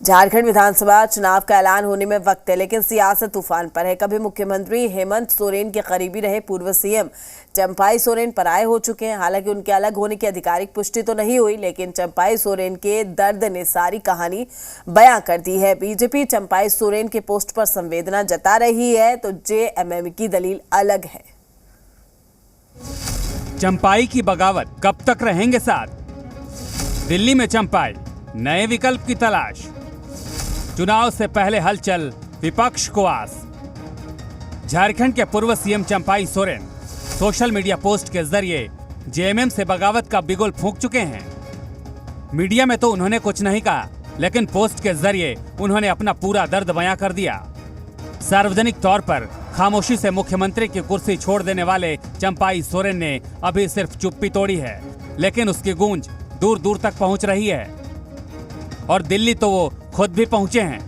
झारखंड विधानसभा चुनाव का ऐलान होने में वक्त है, लेकिन सियासत तूफान पर है। कभी मुख्यमंत्री हेमंत सोरेन के करीबी रहे पूर्व सीएम चंपाई सोरेन पराये हो चुके हैं। हालांकि उनके अलग होने की आधिकारिक पुष्टि तो नहीं हुई, लेकिन चंपाई सोरेन के दर्द ने सारी कहानी बयां कर दी है। बीजेपी चंपाई सोरेन के पोस्ट पर संवेदना जता रही है, तो जेएमएम की दलील अलग है। चंपाई की बगावत कब तक रहेंगे साथ? दिल्ली में चंपाई नए विकल्प की तलाश। चुनाव से पहले हलचल, विपक्ष को आस। झारखंड के पूर्व CM Champai Soren social media post के जरिए जेएमएम से बगावत का बिगुल फूंक चुके हैं। मीडिया में तो उन्होंने कुछ नहीं कहा, लेकिन पोस्ट के जरिए उन्होंने अपना पूरा दर्द बयां कर दिया। सार्वजनिक तौर पर खामोशी से मुख्यमंत्री की कुर्सी छोड़ देने वाले चंपाई सोरेन ने अभी सिर्फ चुप्पी तोड़ी है, लेकिन उसकी गूंज दूर दूर तक पहुंच रही है। और दिल्ली तो वो खुद भी पहुंचे हैं।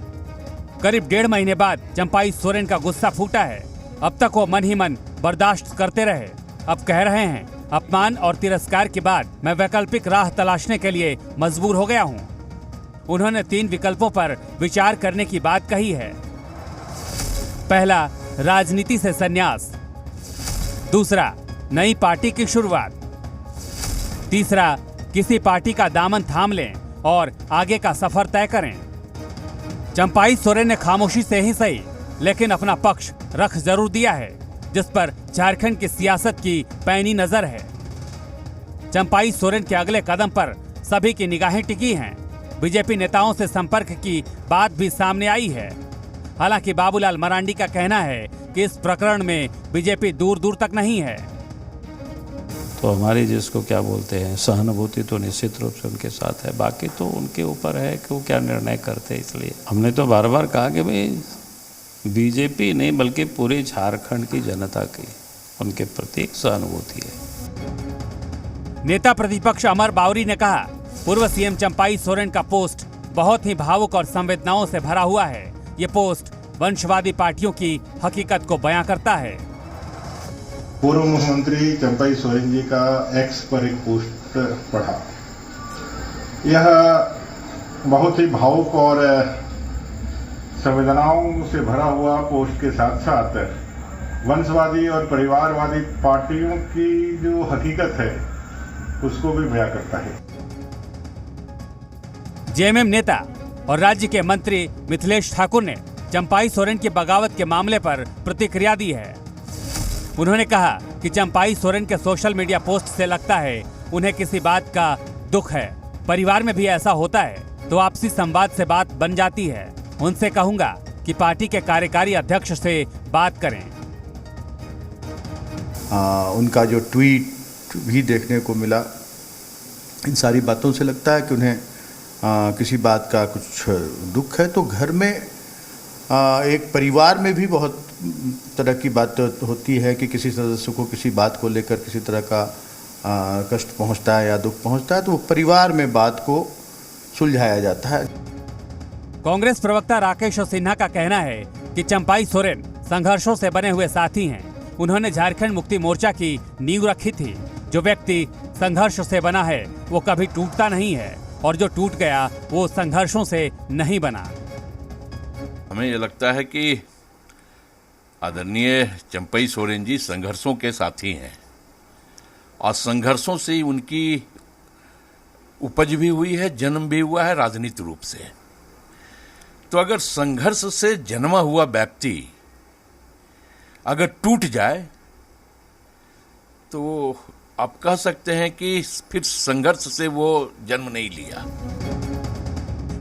करीब 1.5 महीने बाद चंपाई सोरेन का गुस्सा फूटा है। अब तक वो मन ही मन बर्दाश्त करते रहे, अब कह रहे हैं अपमान और तिरस्कार के बाद मैं वैकल्पिक राह तलाशने के लिए मजबूर हो गया हूं। उन्होंने 3 विकल्पों पर विचार करने की बात कही है। पहला, राजनीति से संन्यास। दूसरा, नई पार्टी की शुरुआत। तीसरा, किसी पार्टी का दामन थाम लें और आगे का सफर तय करें। चंपाई सोरेन ने खामोशी से ही सही, लेकिन अपना पक्ष रख जरूर दिया है, जिस पर झारखंड की सियासत की पैनी नजर है। चंपाई सोरेन के अगले कदम पर सभी की निगाहें टिकी हैं। बीजेपी नेताओं से संपर्क की बात भी सामने आई है। हालांकि बाबूलाल मरांडी का कहना है कि इस प्रकरण में बीजेपी दूर दूर तक नहीं है। तो हमारी जिसको क्या बोलते हैं सहानुभूति तो निश्चित रूप से उनके साथ है, बाकी तो उनके ऊपर है कि वो क्या निर्णय करते हैं। इसलिए हमने तो बार बार कहा कि भाई बीजेपी नहीं बल्कि पूरे झारखंड की जनता की उनके प्रति सहानुभूति है। नेता प्रतिपक्ष अमर बावरी ने कहा, पूर्व सीएम चंपाई सोरेन का पोस्ट बहुत ही भावुक और संवेदनाओं से भरा हुआ है। ये पोस्ट वंशवादी पार्टियों की हकीकत को बयां करता है। पूर्व मुख्यमंत्री चंपाई सोरेन जी का एक्स पर एक पोस्ट पढ़ा। यह बहुत ही भावुक और संवेदनाओं से भरा हुआ पोस्ट के साथ साथ वंशवादी और परिवारवादी पार्टियों की जो हकीकत है उसको भी बयां करता है। जेएमएम नेता और राज्य के मंत्री मिथिलेश ठाकुर ने चंपाई सोरेन की बगावत के मामले पर प्रतिक्रिया दी है। उन्होंने कहा कि चंपाई सोरेन के सोशल मीडिया पोस्ट से लगता है उन्हें किसी बात का दुख है। परिवार में भी ऐसा होता है तो आपसी संवाद से बात बन जाती है। उनसे कहूंगा कि पार्टी के कार्यकारी अध्यक्ष से बात करें। उनका जो ट्वीट भी देखने को मिला, इन सारी बातों से लगता है कि उन्हें किसी बात का कुछ दुख है। तो घर में एक परिवार में भी बहुत तरह की बात होती है कि किसी सदस्य को किसी बात को लेकर किसी तरह का कष्ट पहुंचता है या दुख पहुंचता है, तो वो परिवार में बात को सुलझाया जाता है। कांग्रेस प्रवक्ता राकेश सिन्हा का कहना है कि चंपाई सोरेन संघर्षों से बने हुए साथी हैं। उन्होंने झारखंड मुक्ति मोर्चा की नींव रखी थी। जो व्यक्ति संघर्ष से बना है वो कभी टूटता नहीं है, और जो टूट गया वो संघर्षों से नहीं बना। हमें ये लगता है कि आदरणीय चंपाई सोरेन जी संघर्षों के साथी हैं और संघर्षों से उनकी उपज भी हुई है, जन्म भी हुआ है राजनीतिक रूप से। तो अगर संघर्ष से जन्मा हुआ व्यक्ति अगर टूट जाए तो आप कह सकते हैं कि फिर संघर्ष से वो जन्म नहीं लिया।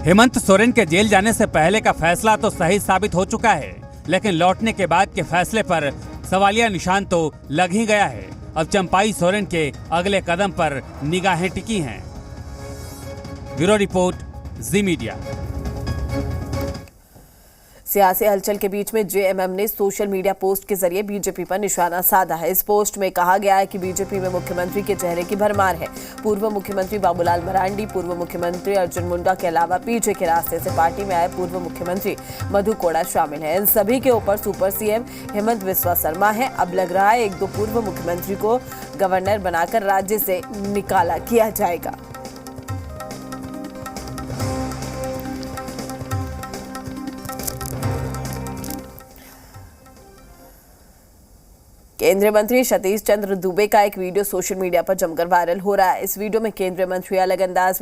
हेमंत सोरेन के जेल जाने से पहले का फैसला तो सही साबित हो चुका है, लेकिन लौटने के बाद के फैसले पर सवालिया निशान तो लग ही गया है। अब चंपाई सोरेन के अगले कदम पर निगाहें टिकी हैं। ब्यूरो रिपोर्ट, जी मीडिया। सियासी हलचल के बीच में जेएमएम ने सोशल मीडिया पोस्ट के जरिए बीजेपी पर निशाना साधा है। इस पोस्ट में कहा गया है कि बीजेपी में मुख्यमंत्री के चेहरे की भरमार है। पूर्व मुख्यमंत्री बाबूलाल मरांडी, पूर्व मुख्यमंत्री अर्जुन मुंडा के अलावा पीछे के रास्ते से पार्टी में आए पूर्व मुख्यमंत्री मधु कोड़ा शामिल है। इन सभी के ऊपर सुपर सीएम हेमंत बिस्वा शर्मा है। अब लग रहा है 1-2 पूर्व मुख्यमंत्री को गवर्नर बनाकर राज्य से निकाला किया जाएगा। केंद्रीय मंत्री सतीश चंद्र दुबे का एक वीडियो सोशल मीडिया पर जमकर वायरल हो रहा है। इस वीडियो में केंद्रीय मंत्री अलग अंदाज में